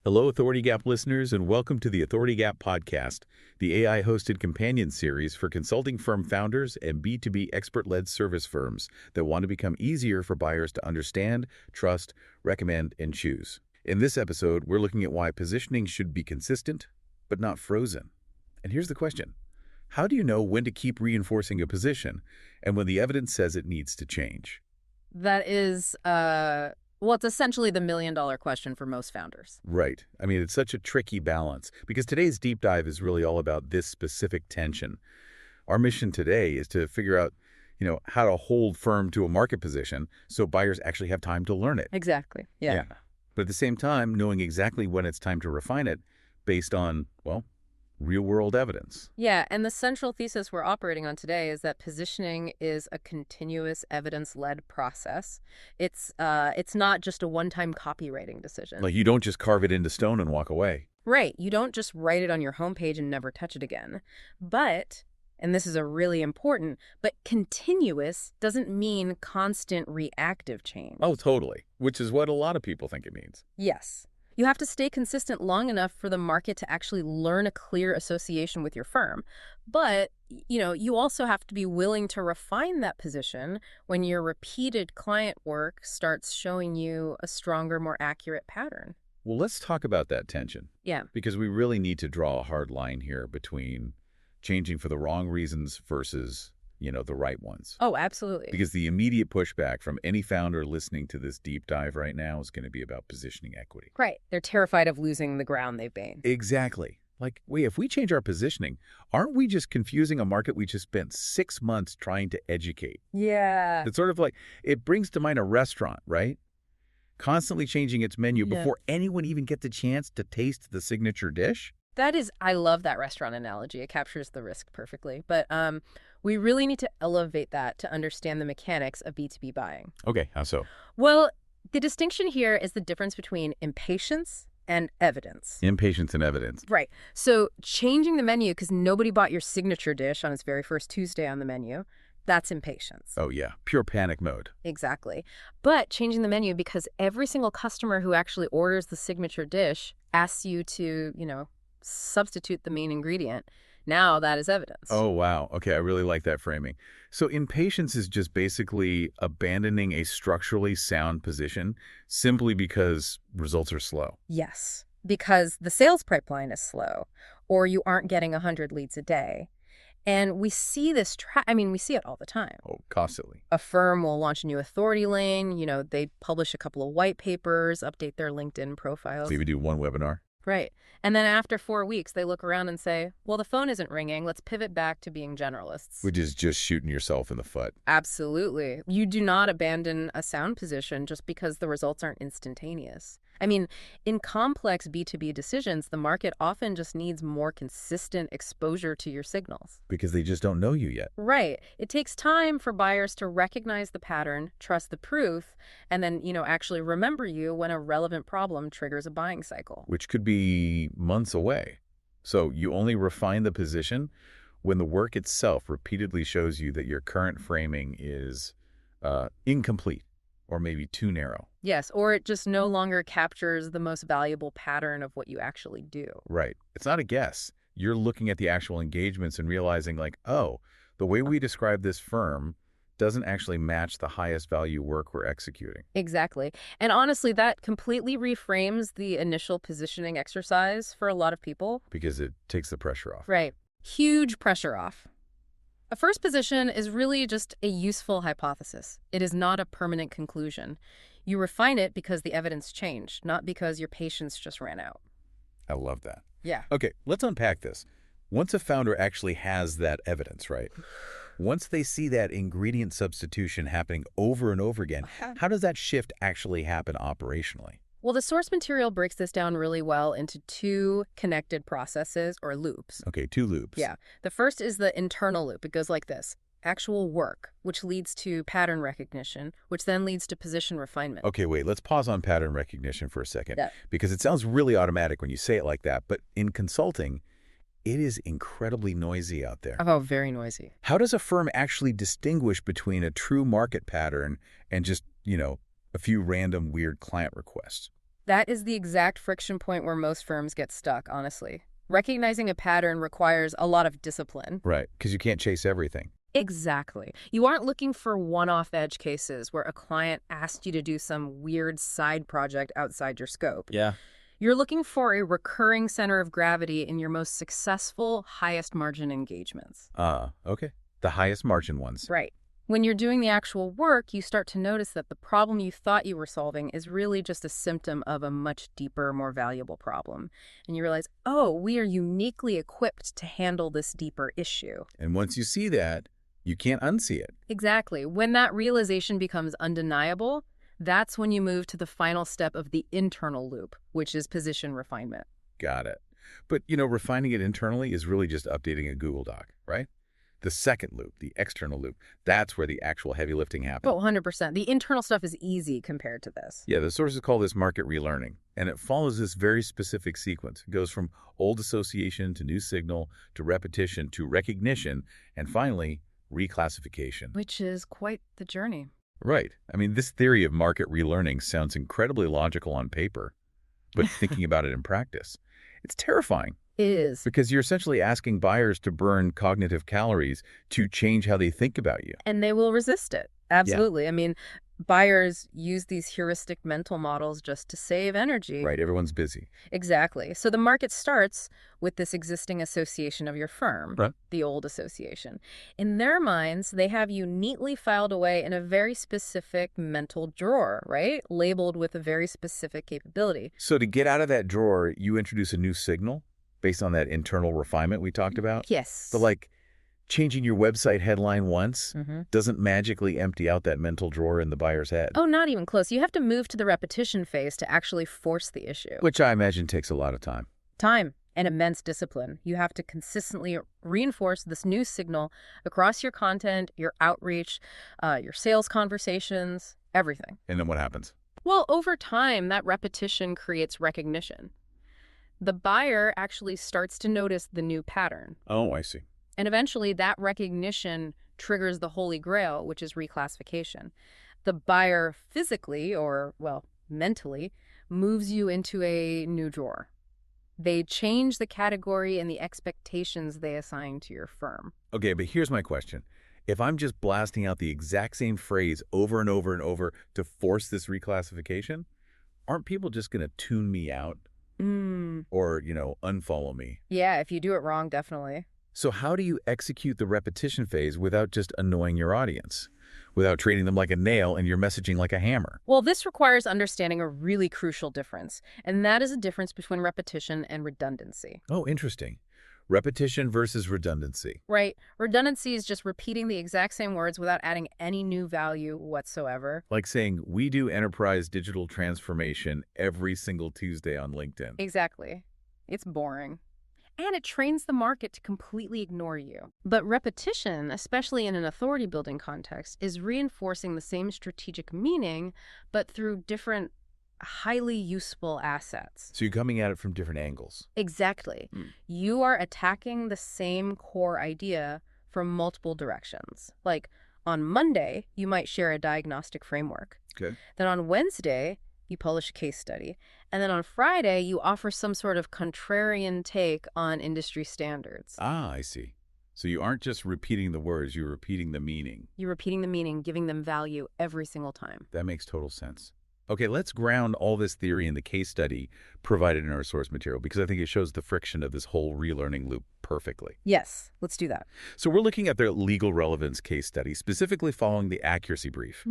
Hello, Authority Gap listeners, and welcome to the Authority Gap podcast, the AI-hosted companion series for consulting firm founders and B2B expert-led service firms that want to become easier for buyers to understand, trust, recommend, and choose. In this episode, we're looking at why positioning should be consistent, but not frozen. And here's the question. How do you know when to keep reinforcing a position and when the evidence says it needs to change? That is, it's essentially the million-dollar question for most founders. Right. I mean, it's such a tricky balance because today's deep dive is really all about this specific tension. Our mission today is to figure out, how to hold firm to a market position so buyers actually have time to learn it. Exactly. Yeah. But at the same time, knowing exactly when it's time to refine it based on, real-world evidence. Yeah, and the central thesis we're operating on today is that positioning is a continuous evidence-led process. It's not just a one-time copywriting decision. Like you don't just carve it into stone and walk away. Right. You don't just write it on your homepage and never touch it again. But, and this is a really important, but continuous doesn't mean constant reactive change. Oh, totally. Which is what a lot of people think it means. Yes. You have to stay consistent long enough for the market to actually learn a clear association with your firm. But, you also have to be willing to refine that position when your repeated client work starts showing you a stronger, more accurate pattern. Well, let's talk about that tension. Yeah. Because we really need to draw a hard line here between changing for the wrong reasons versus the right ones. Oh, absolutely. Because the immediate pushback from any founder listening to this deep dive right now is going to be about positioning equity. Right. They're terrified of losing the ground they've gained. Exactly. Like, wait, if we change our positioning, aren't we just confusing a market we just spent 6 months trying to educate? Yeah. It's sort of like, it brings to mind a restaurant, right? Constantly changing its menu before anyone even gets a chance to taste the signature dish. I love that restaurant analogy. It captures the risk perfectly. But we really need to elevate that to understand the mechanics of B2B buying. Okay, how so? Well, the distinction here is the difference between impatience and evidence. Impatience and evidence. Right. So changing the menu because nobody bought your signature dish on its very first Tuesday on the menu, that's impatience. Oh, yeah. Pure panic mode. Exactly. But changing the menu because every single customer who actually orders the signature dish asks you to, substitute the main ingredient. Now that is evidence. Oh, wow. Okay, I really like that framing. So impatience is just basically abandoning a structurally sound position simply because results are slow. Yes, because the sales pipeline is slow or you aren't getting 100 leads a day. And we see this, we see it all the time. Oh, constantly. A firm will launch a new authority lane. They publish a couple of white papers, update their LinkedIn profiles. Maybe do one webinar. Right. And then after 4 weeks, they look around and say, well, the phone isn't ringing. Let's pivot back to being generalists. Which is just shooting yourself in the foot. Absolutely. You do not abandon a sound position just because the results aren't instantaneous. In complex B2B decisions, the market often just needs more consistent exposure to your signals. Because they just don't know you yet. Right. It takes time for buyers to recognize the pattern, trust the proof, and then, actually remember you when a relevant problem triggers a buying cycle. Which could be months away. So you only refine the position when the work itself repeatedly shows you that your current framing is incomplete. Or maybe too narrow. Yes, or it just no longer captures the most valuable pattern of what you actually do. Right. It's not a guess. You're looking at the actual engagements and realizing the way we describe this firm doesn't actually match the highest value work we're executing. Exactly. And honestly, that completely reframes the initial positioning exercise for a lot of people. Because it takes the pressure off. Right. Huge pressure off. A first position is really just a useful hypothesis. It is not a permanent conclusion. You refine it because the evidence changed, not because your patience just ran out. I love that. Yeah. Okay, let's unpack this. Once a founder actually has that evidence, right? Once they see that ingredient substitution happening over and over again, how does that shift actually happen operationally? Well, the source material breaks this down really well into two connected processes or loops. Okay, 2 loops. Yeah. The first is the internal loop. It goes like this. Actual work, which leads to pattern recognition, which then leads to position refinement. Okay, wait, let's pause on pattern recognition for a second. Yeah. Because it sounds really automatic when you say it like that. But in consulting, it is incredibly noisy out there. Oh, very noisy. How does a firm actually distinguish between a true market pattern and just, a few random weird client requests? That is the exact friction point where most firms get stuck, honestly. Recognizing a pattern requires a lot of discipline. Right, because you can't chase everything. Exactly. You aren't looking for one-off edge cases where a client asked you to do some weird side project outside your scope. Yeah. You're looking for a recurring center of gravity in your most successful, highest margin engagements. Okay. The highest margin ones. Right. When you're doing the actual work, you start to notice that the problem you thought you were solving is really just a symptom of a much deeper, more valuable problem. And you realize, oh, we are uniquely equipped to handle this deeper issue. And once you see that, you can't unsee it. Exactly. When that realization becomes undeniable, that's when you move to the final step of the internal loop, which is position refinement. Got it. But, refining it internally is really just updating a Google Doc, right? The second loop, the external loop, that's where the actual heavy lifting happens. Oh, 100%. The internal stuff is easy compared to this. Yeah, the sources call this market relearning, and it follows this very specific sequence. It goes from old association to new signal to repetition to recognition, and finally, reclassification. Which is quite the journey. Right. I mean, this theory of market relearning sounds incredibly logical on paper, but thinking about it in practice, it's terrifying. It is. Because you're essentially asking buyers to burn cognitive calories to change how they think about you. And they will resist it. Absolutely. Yeah. I mean, buyers use these heuristic mental models just to save energy. Right. Everyone's busy. Exactly. So the market starts with this existing association of your firm, right, the old association. In their minds, they have you neatly filed away in a very specific mental drawer, right? Labeled with a very specific capability. So to get out of that drawer, you introduce a new signal based on that internal refinement we talked about? Yes. So like changing your website headline once doesn't magically empty out that mental drawer in the buyer's head. Oh, not even close. You have to move to the repetition phase to actually force the issue. Which I imagine takes a lot of time. Time and immense discipline. You have to consistently reinforce this new signal across your content, your outreach, your sales conversations, everything. And then what happens? Well, over time, that repetition creates recognition. The buyer actually starts to notice the new pattern. Oh, I see. And eventually that recognition triggers the holy grail, which is reclassification. The buyer physically, or, well, mentally, moves you into a new drawer. They change the category and the expectations they assign to your firm. Okay, but here's my question. If I'm just blasting out the exact same phrase over and over and over to force this reclassification, aren't people just going to tune me out? Or, unfollow me? Yeah, if you do it wrong, definitely. So how do you execute the repetition phase without just annoying your audience? Without treating them like a nail and your messaging like a hammer? Well, this requires understanding a really crucial difference, and that is a difference between repetition and redundancy. Oh, interesting. Repetition versus redundancy. Right. Redundancy is just repeating the exact same words without adding any new value whatsoever. Like saying, we do enterprise digital transformation every single Tuesday on LinkedIn. Exactly. It's boring. And it trains the market to completely ignore you. But repetition, especially in an authority-building context, is reinforcing the same strategic meaning, but through different highly useful assets. So you're coming at it from different angles. Exactly. You are attacking the same core idea from multiple directions. Like on Monday, you might share a diagnostic framework. Okay. Then on Wednesday, you publish a case study. And then on Friday, you offer some sort of contrarian take on industry standards. Ah, I see. So you aren't just repeating the words, you're repeating the meaning. You're repeating the meaning, giving them value every single time. That makes total sense. Okay, let's ground all this theory in the case study provided in our source material, because I think it shows the friction of this whole relearning loop perfectly. Yes, let's do that. So we're looking at the legal relevance case study, specifically following the accuracy brief.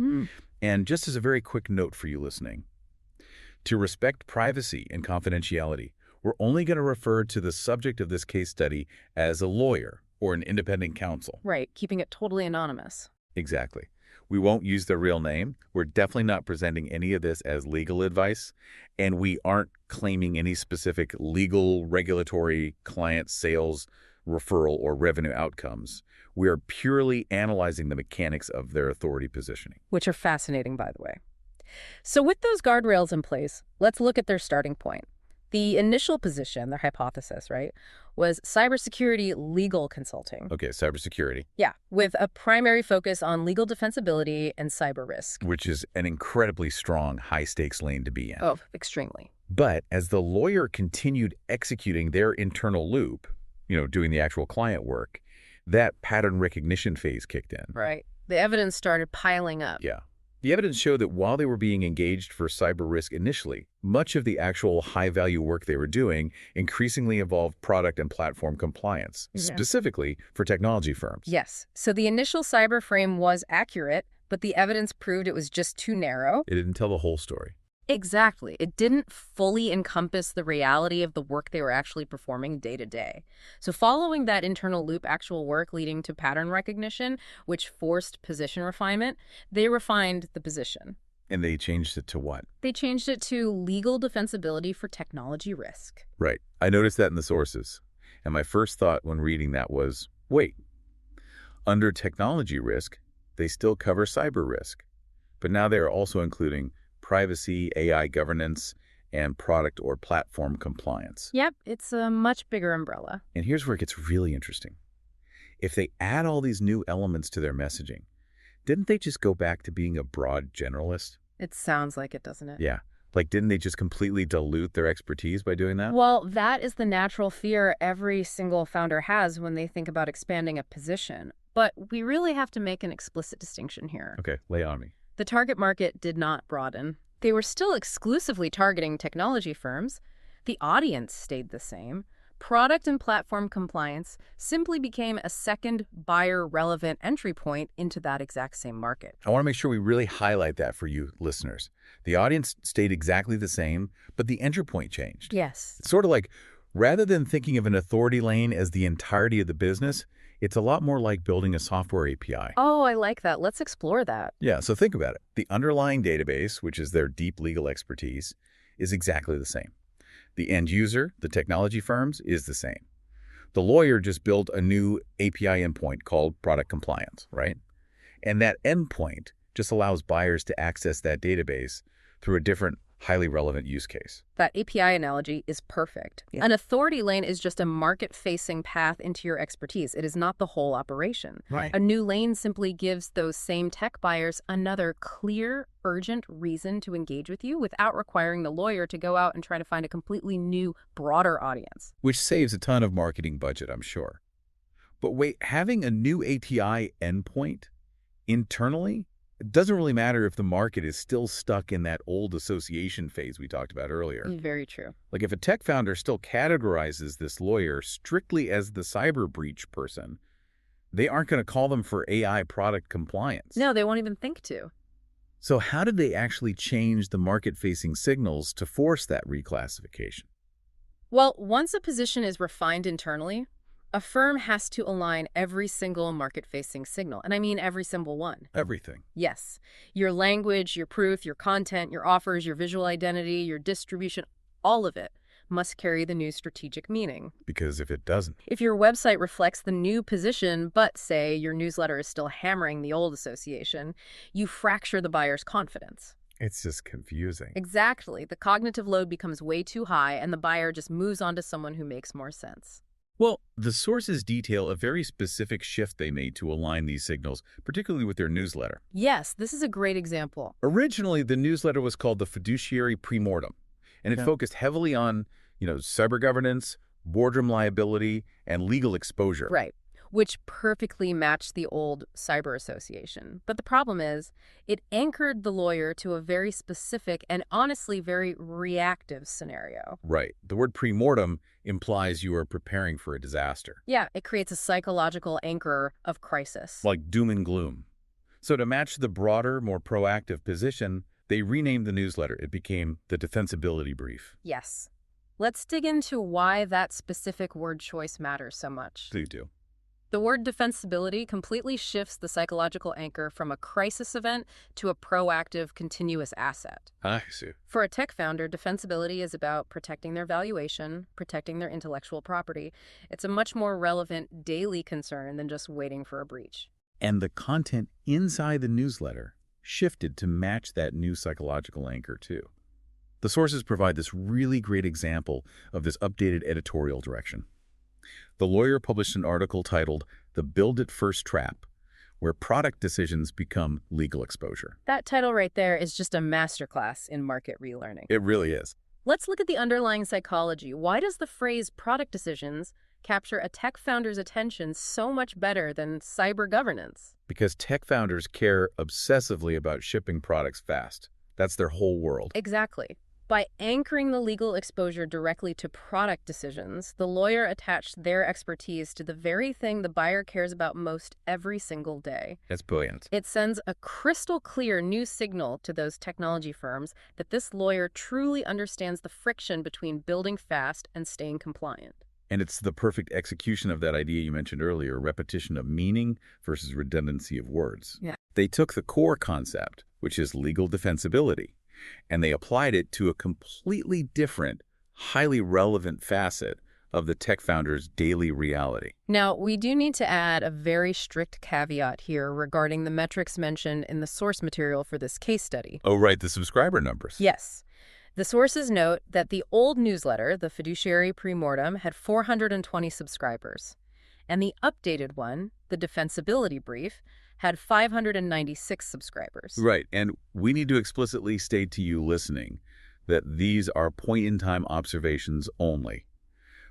And just as a very quick note for you listening, to respect privacy and confidentiality, we're only going to refer to the subject of this case study as a lawyer or an independent counsel. Right, keeping it totally anonymous. Exactly. We won't use their real name. We're definitely not presenting any of this as legal advice, and we aren't claiming any specific legal, regulatory, client sales, referral, or revenue outcomes. We are purely analyzing the mechanics of their authority positioning. Which are fascinating, by the way. So with those guardrails in place, let's look at their starting point. The initial position, their hypothesis, right, was cybersecurity legal consulting. Okay, cybersecurity. Yeah, with a primary focus on legal defensibility and cyber risk. Which is an incredibly strong, high-stakes lane to be in. Oh, extremely. But as the lawyer continued executing their internal loop, doing the actual client work, that pattern recognition phase kicked in. Right. The evidence started piling up. Yeah. The evidence showed that while they were being engaged for cyber risk initially, much of the actual high-value work they were doing increasingly involved product and platform compliance, specifically for technology firms. Yes. So the initial cyber frame was accurate, but the evidence proved it was just too narrow. It didn't tell the whole story. Exactly. It didn't fully encompass the reality of the work they were actually performing day to day. So following that internal loop actual work leading to pattern recognition, which forced position refinement, they refined the position. And they changed it to what? They changed it to legal defensibility for technology risk. Right. I noticed that in the sources. And my first thought when reading that was, wait, under technology risk, they still cover cyber risk. But now they are also including privacy, AI governance, and product or platform compliance. Yep, it's a much bigger umbrella. And here's where it gets really interesting. If they add all these new elements to their messaging, didn't they just go back to being a broad generalist? It sounds like it, doesn't it? Yeah. Like, didn't they just completely dilute their expertise by doing that? Well, that is the natural fear every single founder has when they think about expanding a position. But we really have to make an explicit distinction here. Okay, lay on me. The target market did not broaden. They were still exclusively targeting technology firms. The audience stayed the same. Product and platform compliance simply became a second buyer-relevant entry point into that exact same market. I want to make sure we really highlight that for you listeners. The audience stayed exactly the same, but the entry point changed. Yes. It's sort of like, rather than thinking of an authority lane as the entirety of the business, it's a lot more like building a software API. Oh, I like that. Let's explore that. Yeah, so think about it. The underlying database, which is their deep legal expertise, is exactly the same. The end user, the technology firms, is the same. The lawyer just built a new API endpoint called product compliance, right? And that endpoint just allows buyers to access that database through a different, highly relevant use case. That API analogy is perfect. Yeah. An authority lane is just a market-facing path into your expertise. It is not the whole operation. Right. A new lane simply gives those same tech buyers another clear, urgent reason to engage with you without requiring the lawyer to go out and try to find a completely new, broader audience. Which saves a ton of marketing budget, I'm sure. But wait, having a new API endpoint internally, it doesn't really matter if the market is still stuck in that old association phase we talked about earlier. Very true. Like if a tech founder still categorizes this lawyer strictly as the cyber breach person, they aren't going to call them for AI product compliance. No, they won't even think to. So how did they actually change the market-facing signals to force that reclassification? Well, once a position is refined internally, a firm has to align every single market-facing signal, and I mean every single one. Everything. Yes. Your language, your proof, your content, your offers, your visual identity, your distribution, all of it must carry the new strategic meaning. Because if it doesn't... If your website reflects the new position, but say your newsletter is still hammering the old association, you fracture the buyer's confidence. It's just confusing. Exactly. The cognitive load becomes way too high, and the buyer just moves on to someone who makes more sense. Well, the sources detail a very specific shift they made to align these signals, particularly with their newsletter. Yes, this is a great example. Originally, the newsletter was called the Fiduciary Premortem, and it focused heavily on, cyber governance, boardroom liability, and legal exposure. Right, which perfectly matched the old cyber association. But the problem is, it anchored the lawyer to a very specific and honestly very reactive scenario. Right. The word premortem implies you are preparing for a disaster. Yeah, it creates a psychological anchor of crisis. Like doom and gloom. So to match the broader, more proactive position, they renamed the newsletter. It became the Defensibility Brief. Yes. Let's dig into why that specific word choice matters so much. Please do. The word defensibility completely shifts the psychological anchor from a crisis event to a proactive, continuous asset. I see. For a tech founder, defensibility is about protecting their valuation, protecting their intellectual property. It's a much more relevant daily concern than just waiting for a breach. And the content inside the newsletter shifted to match that new psychological anchor, too. The sources provide this really great example of this updated editorial direction. The lawyer published an article titled The Build It First Trap, where product decisions become legal exposure. That title right there is just a masterclass in market relearning. It really is. Let's look at the underlying psychology. Why does the phrase product decisions capture a tech founder's attention so much better than cyber governance? Because tech founders care obsessively about shipping products fast. That's their whole world. Exactly. By anchoring the legal exposure directly to product decisions, the lawyer attached their expertise to the very thing the buyer cares about most every single day. That's brilliant. It sends a crystal clear new signal to those technology firms that this lawyer truly understands the friction between building fast and staying compliant. And it's the perfect execution of that idea you mentioned earlier, repetition of meaning versus redundancy of words. Yeah. They took the core concept, which is legal defensibility, and they applied it to a completely different, highly relevant facet of the tech founder's daily reality. Now, we do need to add a very strict caveat here regarding the metrics mentioned in the source material for this case study. Oh, right, the subscriber numbers. Yes. The sources note that the old newsletter, the Fiduciary Premortem, had 420 subscribers, and the updated one, the Defensibility Brief, had 596 subscribers. Right, and we need to explicitly state to you listening that these are point-in-time observations only.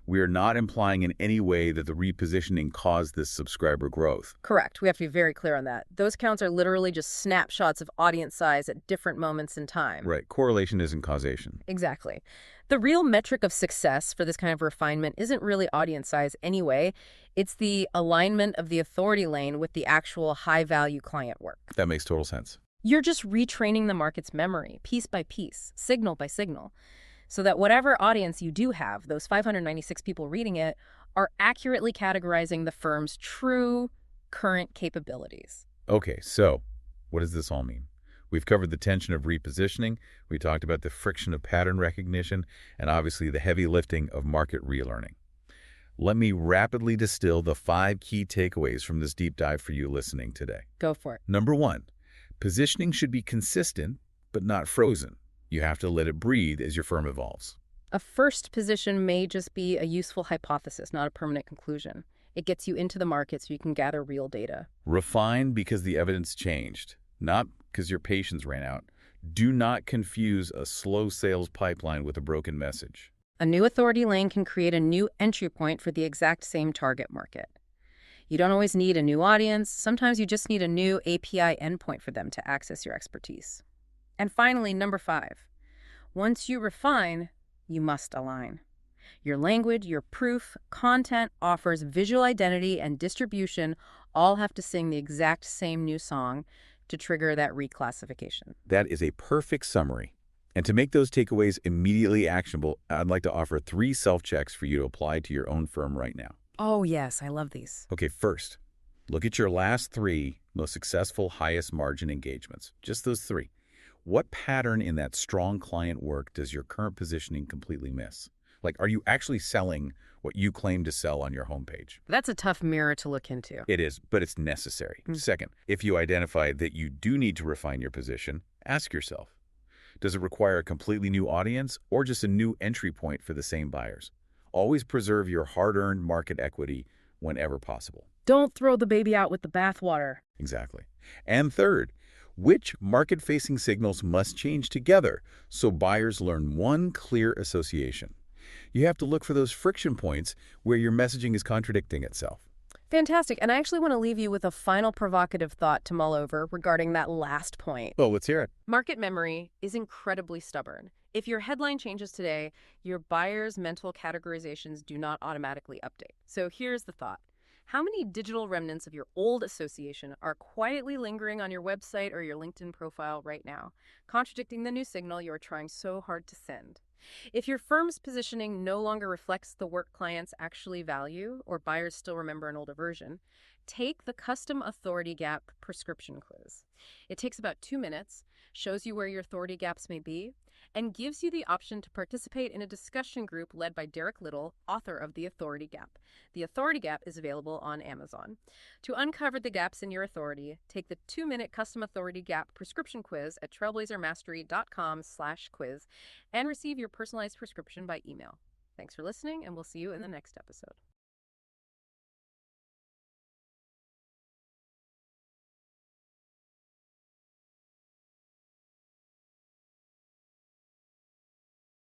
We are not implying in any way that the repositioning caused this subscriber growth. Correct. We have to be very clear on that. Those counts are literally just snapshots of audience size at different moments in time. Right, correlation isn't causation. Exactly. The real metric of success for this kind of refinement isn't really audience size anyway. It's the alignment of the authority lane with the actual high-value client work. That makes total sense. You're just retraining the market's memory, piece by piece, signal by signal, so that whatever audience you do have, those 596 people reading it, are accurately categorizing the firm's true current capabilities. Okay, so what does this all mean? We've covered the tension of repositioning, we talked about the friction of pattern recognition, and obviously the heavy lifting of market relearning. Let me rapidly distill the 5 key takeaways from this deep dive for you listening today. Go for it. Number 1, positioning should be consistent, but not frozen. You have to let it breathe as your firm evolves. A first position may just be a useful hypothesis, not a permanent conclusion. It gets you into the market so you can gather real data. Refine because the evidence changed, not because your patience ran out. Do not confuse a slow sales pipeline with a broken message. A new authority lane can create a new entry point for the exact same target market. You don't always need a new audience. Sometimes you just need a new API endpoint for them to access your expertise. And finally, number 5, once you refine, you must align. Your language, your proof, content, offers, visual identity, and distribution all have to sing the exact same new song to trigger that reclassification. That is a perfect summary. And to make those takeaways immediately actionable, I'd like to offer 3 self-checks for you to apply to your own firm right now. Oh, yes, I love these. Okay, first, look at your last 3 most successful, highest margin engagements. Just those 3. What pattern in that strong client work does your current positioning completely miss? Like, are you actually selling what you claim to sell on your homepage? That's a tough mirror to look into. It is, but it's necessary. Second, if you identify that you do need to refine your position, ask yourself, does it require a completely new audience or just a new entry point for the same buyers? Always preserve your hard-earned market equity whenever possible. Don't throw the baby out with the bathwater. Exactly. And third, which market-facing signals must change together so buyers learn one clear association? You have to look for those friction points where your messaging is contradicting itself. Fantastic. And I actually want to leave you with a final provocative thought to mull over regarding that last point. Oh, let's hear it. Market memory is incredibly stubborn. If your headline changes today, your buyer's mental categorizations do not automatically update. So here's the thought. How many digital remnants of your old association are quietly lingering on your website or your LinkedIn profile right now, contradicting the new signal you are trying so hard to send? If your firm's positioning no longer reflects the work clients actually value, or buyers still remember an older version, take the Custom Authority Gap Prescription Quiz. It takes about 2 minutes, shows you where your authority gaps may be, and gives you the option to participate in a discussion group led by Derek Little, author of The Authority Gap. The Authority Gap is available on Amazon. To uncover the gaps in your authority, take the 2-minute Custom Authority Gap Prescription Quiz at trailblazermastery.com/quiz and receive your personalized prescription by email. Thanks for listening, and we'll see you in the next episode.